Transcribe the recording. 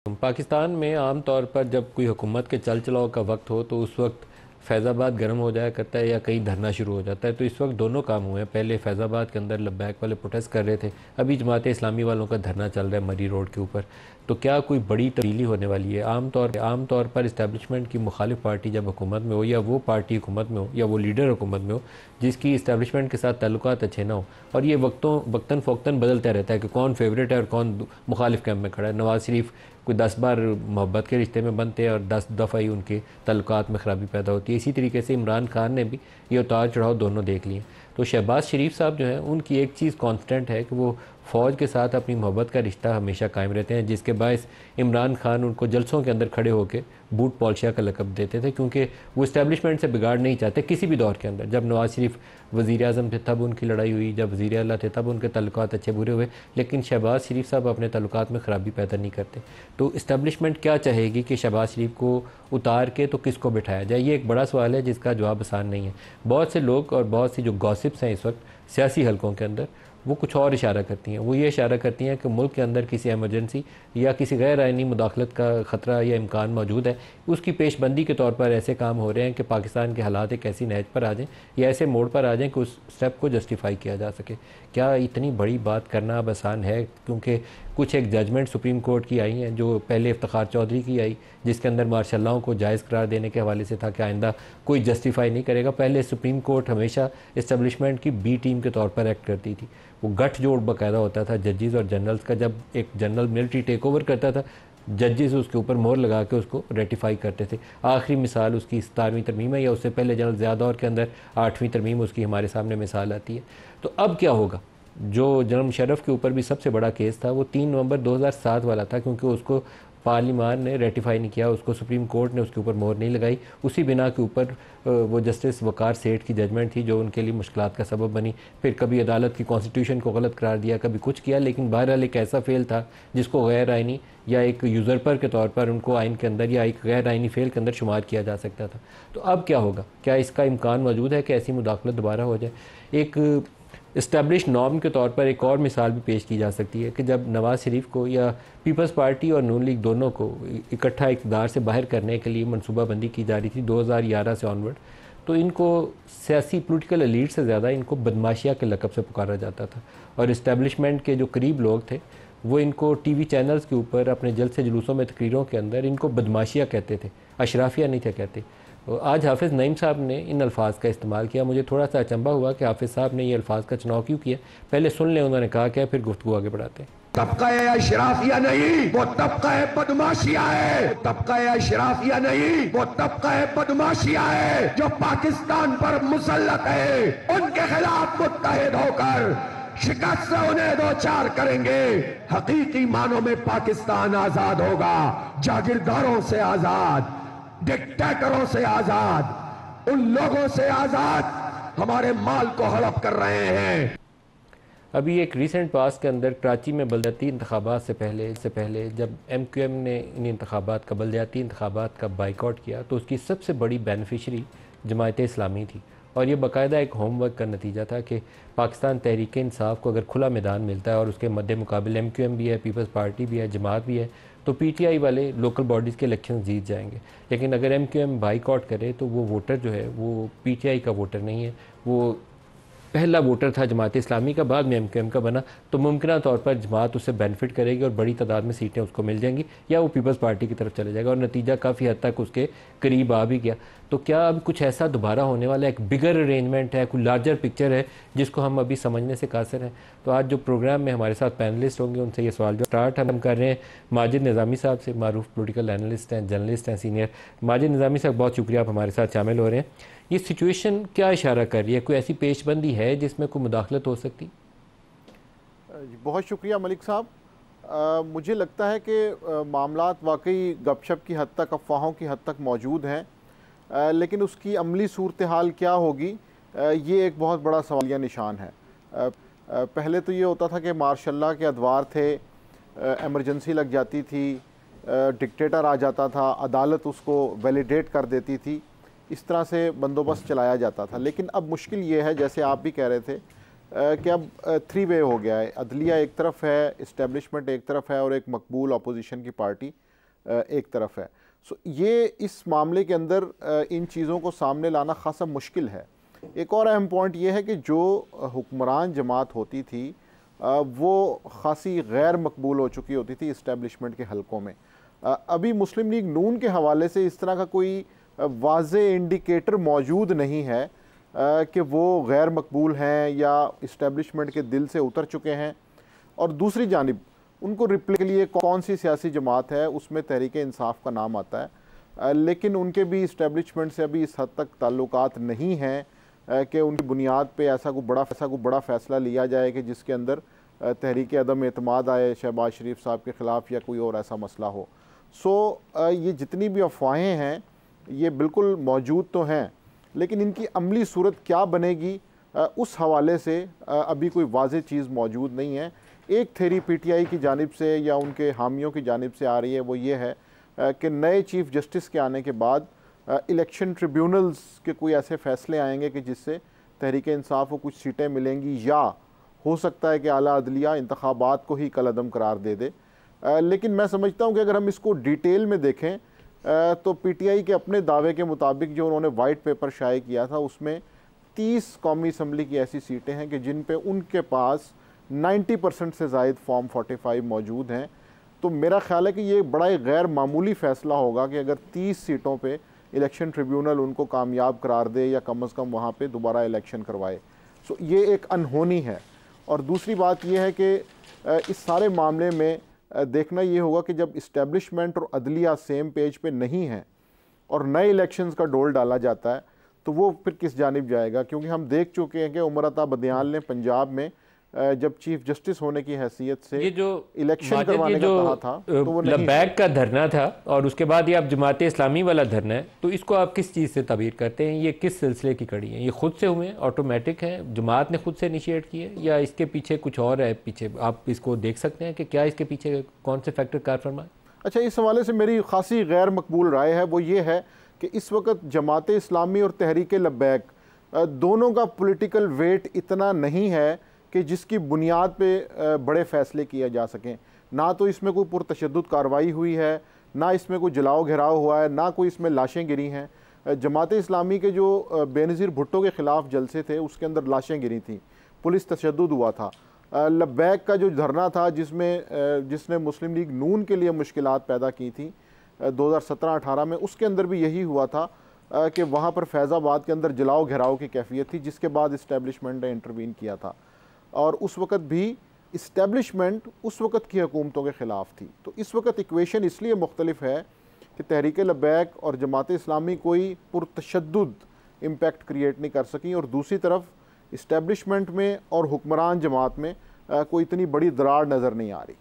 पाकिस्तान में आम तौर पर जब कोई हुकूमत के चल चलाव का वक्त हो तो उस वक्त फैज़ाबाद गर्म हो जाया करता है या कहीं धरना शुरू हो जाता है। तो इस वक्त दोनों काम हुए हैं। पहले फैज़ाबाद के अंदर लब्बैक वाले प्रोटेस्ट कर रहे थे, अभी जमात इस्लामी वालों का धरना चल रहा है मरी रोड के ऊपर। तो क्या कोई बड़ी तब्दीली होने वाली है? आम तौर पर इस्टेब्लिशमेंट की मुखालिफ पार्टी जब हुकूमत में हो या वो पार्टी हुकूमत में हो या वो लीडर हुकूमत में हो जिसकी इस्टेब्लिशमेंट के साथ ताल्लुकात अच्छे ना हो, और ये वक्तन फ़ोक्तन बदलता रहता है कि कौन फेवरेट है और कौन मुखालिफ कैंप में खड़ा है। नवाज़ शरीफ कोई 10 बार मोहब्बत के रिश्ते में बनते हैं और 10 दफ़ा ही उनके ताल्लुकात में ख़राबी पैदा होती है। इसी तरीके से इमरान खान ने भी ये उतार चढ़ाव दोनों देख लिए। तो शहबाज शरीफ साहब जो हैं उनकी एक चीज़ कांस्टेंट है कि वो फ़ौज के साथ अपनी मोहब्बत का रिश्ता हमेशा कायम रहते हैं, जिसके बायस इमरान खान उनको जलसों के अंदर खड़े होकर बूट पॉलिशिया का लक़ब देते थे, क्योंकि वो इस्टेब्लिशमेंट से बिगाड़ नहीं चाहते किसी भी दौर के अंदर। जब नवाज़ शरीफ वज़ीर आज़म थे तब उनकी लड़ाई हुई, जब वज़ीर आला थे तब उनके ताल्लुकात अच्छे बुरे हुए, लेकिन शहबाज शरीफ साहब अपने ताल्लुकात में ख़राबी पैदा नहीं करते। तो इस्टेब्लिशमेंट क्या चाहेगी कि शहबाज शरीफ को उतार के तो किसको बिठाया जाए, ये एक बड़ा सवाल है जिसका जवाब आसान नहीं है। बहुत से लोग और बहुत सी जो गॉसिप्स हैं इस वक्त सियासी हलकों के अंदर, वो कुछ और इशारा करती हैं। वो ये इशारा करती हैं कि मुल्क के अंदर किसी एमरजेंसी या किसी गैर आइनी मुदाखलत का ख़तरा या इम्कान मौजूद है, उसकी पेशबंदी के तौर पर ऐसे काम हो रहे हैं कि पाकिस्तान के हालात एक ऐसी नहज पर आ जाएँ या ऐसे मोड़ पर आ जाएँ कि उस स्टेप को जस्टिफाई किया जा सके। क्या इतनी बड़ी बात करना अब आसान है? क्योंकि कुछ एक जजमेंट सुप्रीम कोर्ट की आई हैं, जो पहले इफ्तिखार चौधरी की आई, जिसके अंदर मार्शल को जायज़ करार देने के हवाले से था कि आइंदा कोई जस्टिफाई नहीं करेगा। पहले सुप्रीम कोर्ट हमेशा इस्टेब्लिशमेंट की बी टीम के तौर पर एक्ट करती थी। वो गठजोड़ बाकायदा होता था जजेस और जनरल्स का। जब एक जनरल मिलिट्री टेक ओवर करता था, जजेस उसके ऊपर मोहर लगा के उसको रेटिफाई करते थे। आखिरी मिसाल उसकी 17वीं तरमीम है, या उससे पहले जनरल ज़िया के अंदर 8वीं तरमीम उसकी हमारे सामने मिसाल आती है। तो अब क्या होगा? जो जनरल मुशर्रफ के ऊपर भी सबसे बड़ा केस था वो 3 नवंबर 2007 वाला था, क्योंकि उसको पार्लिमान ने रेटिफाई नहीं किया, उसको सुप्रीम कोर्ट ने उसके ऊपर मोहर नहीं लगाई। उसी बिना के ऊपर वो जस्टिस वकार सेठ की जजमेंट थी जो उनके लिए मुश्किलात का सबब बनी। फिर कभी अदालत की कॉन्स्टिट्यूशन को गलत करार दिया, कभी कुछ किया, लेकिन बहरहाल एक ऐसा फेल था जिसको गैर आइनी या एक यूज़रपर के तौर पर उनको आइन के अंदर या एक गैर आइनी फेल के अंदर शुमार किया जा सकता था। तो अब क्या होगा? क्या इसका इम्कान मौजूद है कि ऐसी मुदाखलत दोबारा हो जाए? एक इस्टेब्लिश नॉर्म के तौर पर एक और मिसाल भी पेश की जा सकती है कि जब नवाज़ शरीफ को या पीपल्स पार्टी और नून लीग दोनों को इकट्ठा इक़्तिदार से बाहर करने के लिए मनसूबाबंदी की जा रही थी 2011 से ऑनवर्ड, तो इनको सियासी पोलिटिकल एलीट से ज़्यादा इनको बदमाशिया के लक़ब से पुकारा जाता था। और इस्टेब्लिशमेंट के जो करीब लोग थे वो इनको टीवी चैनल्स के ऊपर अपने जलसे जुलूसों में तकरीरों के अंदर इनको बदमाशिया कहते थे, अशराफिया नहीं थे कहते। आज हाफिज़ नईम साहब ने इन अल्फाज का इस्तेमाल किया। मुझे थोड़ा सा अचंभा हुआ कि हाफिज़ साहब ने ये अल्फाज का चुनाव क्यों किया। पहले सुन लें उन्होंने कहा क्या, फिर गुफ्तगू आगे बढ़ाते हैं। तबका अशराफिया नहीं, वो तबका बदमाशिया है। तबका अशराफिया नहीं, वो तबका बदमाशिया है जो पाकिस्तान पर मुसल्लत है। उनके खिलाफ मुत्तहिद होकर शिकस्त से उन्हें दो चार करेंगे। हकीकी मानों में पाकिस्तान आजाद होगा, जागीरदारों से आजाद, डिक्टेटरों से आजाद, उन लोगों से आजाद हमारे माल को हड़प कर रहे हैं। अभी एक रीसेंट पास के अंदर कराची में बलदियाती इंतखाबात से पहले जब MQM ने इन इंतखाबात का बलदियाती इंतखाबात का बाइकआउट किया तो उसकी सबसे बड़ी बेनिफिशरी जमात इस्लामी थी। और ये बाकायदा एक होमवर्क का नतीजा था कि पाकिस्तान तहरीक इंसाफ को अगर खुला मैदान मिलता है और उसके मद्दे मुकाबले MQM भी है, पीपल्स पार्टी भी है, जमात भी है, तो PTI वाले लोकल बॉडीज़ के इलेक्शन जीत जाएंगे। लेकिन अगर MQM बाइकआउट करे तो वो वोटर जो है वो PTI का वोटर नहीं है, वो पहला वोटर था जमात इस्लामी का, बाद में MQM का बना। तो मुमकिन तौर पर जमात उससे बेनिफिट करेगी और बड़ी तादाद में सीटें उसको मिल जाएंगी, या वो पीपल्स पार्टी की तरफ चले जाएगा, और नतीजा काफ़ी हद तक उसके करीब आ भी गया। तो क्या अब कुछ ऐसा दोबारा होने वाला है? एक बिगर अरेंजमेंट है, कोई लार्जर पिक्चर है जिसको हम अभी समझने से कासिर हैं? तो आज जो प्रोग्राम में हमारे साथ पैनलिस्ट होंगे उनसे ये सवाल जो स्टार्ट हम कर रहे हैं माजिद निज़ामी साहब से, मारूफ पोलिटिकल एनालिस्ट हैं, जर्नलिस्ट हैं, सीनियर। माजिद निज़ामी साहब, बहुत शुक्रिया आप हमारे साथ शामिल हो रहे हैं। ये सिचुएशन क्या इशारा कर रही है? कोई ऐसी पेशबंदी है जिसमें कोई मुदाखलत हो सकती? बहुत शुक्रिया मलिक साहब। मुझे लगता है कि मामलात वाकई गपशप की हद तक, अफवाहों की हद तक मौजूद हैं, लेकिन उसकी अमली सूरत हाल क्या होगी ये एक बहुत बड़ा सवालिया निशान है। पहले तो ये होता था कि मार्शल के अदवार थे, एमरजेंसी लग जाती थी, डिक्टेटर आ जाता था, अदालत उसको वैलिडेट कर देती थी, इस तरह से बंदोबस्त चलाया जाता था। लेकिन अब मुश्किल ये है, जैसे आप भी कह रहे थे, कि अब 3 वे हो गया है। अदलिया एक तरफ है, इस्टेब्लिशमेंट एक तरफ है, और एक मकबूल अपोजिशन की पार्टी एक तरफ है। सो ये इस मामले के अंदर इन चीज़ों को सामने लाना खासा मुश्किल है। एक और अहम पॉइंट ये है कि जो हुक्मरान जमात होती थी वो ख़ासी गैर मकबूल हो चुकी होती थी इस्टेब्लिशमेंट के हलकों में। अभी मुस्लिम लीग नून के हवाले से इस तरह का कोई वाज़े इंडिकेटर मौजूद नहीं है कि वो गैर मकबूल हैं या इस्टेब्लिशमेंट के दिल से उतर चुके हैं। और दूसरी जानिब उनको रिप्ले के लिए कौन सी सियासी जमात है उसमें तहरीक इंसाफ का नाम आता है, लेकिन उनके भी इस्टेब्लिशमेंट से अभी इस हद तक ताल्लुकात नहीं हैं कि उनकी बुनियाद पे ऐसा कोई बड़ा फ़ैसला लिया जाए कि जिसके अंदर तहरीक अदम एतमाद आए शहबाज शरीफ साहब के ख़िलाफ़ या कोई और ऐसा मसला हो। ये जितनी भी अफवाहें हैं ये बिल्कुल मौजूद तो हैं, लेकिन इनकी अमली सूरत क्या बनेगी उस हवाले से अभी कोई वाज़ेह चीज़ मौजूद नहीं है। एक थेरी पीटीआई की जानिब से या उनके हामियों की जानिब से आ रही है, वो ये है कि नए चीफ़ जस्टिस के आने के बाद इलेक्शन ट्रिब्यूनल्स के कोई ऐसे फ़ैसले आएंगे कि जिससे तहरीक इंसाफ को कुछ सीटें मिलेंगी, या हो सकता है कि आला अदलिया इंतखाबात को ही कलअदम करार दे दे। लेकिन मैं समझता हूँ कि अगर हम इसको डिटेल में देखें तो पीटीआई के अपने दावे के मुताबिक जो उन्होंने वाइट पेपर शाये किया था उसमें 30 कौमी असम्बली की ऐसी सीटें हैं कि जिन पे उनके पास 90% से ज़ायद फॉर्म 45 मौजूद हैं। तो मेरा ख्याल है कि ये बड़ा ही गैर मामूली फ़ैसला होगा कि अगर 30 सीटों पे इलेक्शन ट्रिब्यूनल उनको कामयाब करार दे या कम अज़ कम वहाँ पे दोबारा इलेक्शन करवाए। सो ये एक अनहोनी है। और दूसरी बात यह है कि इस सारे मामले में देखना ये होगा कि जब इस्टेब्लिशमेंट और अदलिया सेम पेज पे नहीं हैं और नए इलेक्शंस का डोल डाला जाता है तो वो फिर किस जानिब जाएगा, क्योंकि हम देख चुके हैं कि उमर अता बदियाल ने पंजाब में जब चीफ जस्टिस होने की हैसियत से ये जो इलेक्शन करवाने का कहा था तो वो नहीं लबैक का धरना था और उसके बाद ये अब जमात इस्लामी वाला धरना है, तो इसको आप किस चीज़ से ताबीर करते हैं? ये किस सिलसिले की कड़ी है? ये खुद से हुए हैं, ऑटोमेटिक है, जमात ने खुद से इनिशिएट किए, या इसके पीछे कुछ और है? पीछे आप इसको देख सकते हैं कि क्या इसके पीछे कौन से फैक्टर कार फरमाए? अच्छा, इस हवाले से मेरी खासी गैर मकबूल राय है, वो ये है कि इस वक्त जमात इस्लामी और तहरीक लब्बैक दोनों का पॉलिटिकल वेट इतना नहीं है कि जिसकी बुनियाद पे बड़े फ़ैसले किए जा सकें। ना तो इसमें कोई पुरतशद्दुद कार्रवाई हुई है, ना इसमें कोई जलाओ घेराव हुआ है, ना कोई इसमें लाशें गिरी हैं। जमात इस्लामी के जो बेनज़ीर भुट्टो के ख़िलाफ़ जलसे थे उसके अंदर लाशें गिरी थी, पुलिस तशद्दुद हुआ था। लब्बैक का जो धरना था जिसने मुस्लिम लीग नून के लिए मुश्किलात पैदा की थी 2017-18 में, उसके अंदर भी यही हुआ था कि वहाँ पर फैज़ाबाद के अंदर जलाओ घेराव की कैफियत थी, जिसके बाद इस्टेब्लिशमेंट ने इंटरवीन किया था। और उस वक़्त भी इस्टेब्लिशमेंट उस वक़्त की हुकूमतों के ख़िलाफ़ थी। तो इस वक्त इक्वेशन इसलिए मुख्तलिफ है कि तहरीक लब्बैक और जमात इस्लामी कोई पुरतशद्दुद इम्पैक्ट क्रिएट नहीं कर सकी, और दूसरी तरफ इस्टेब्लिशमेंट में और हुक्मरान जमात में कोई इतनी बड़ी दरार नज़र नहीं आ रही।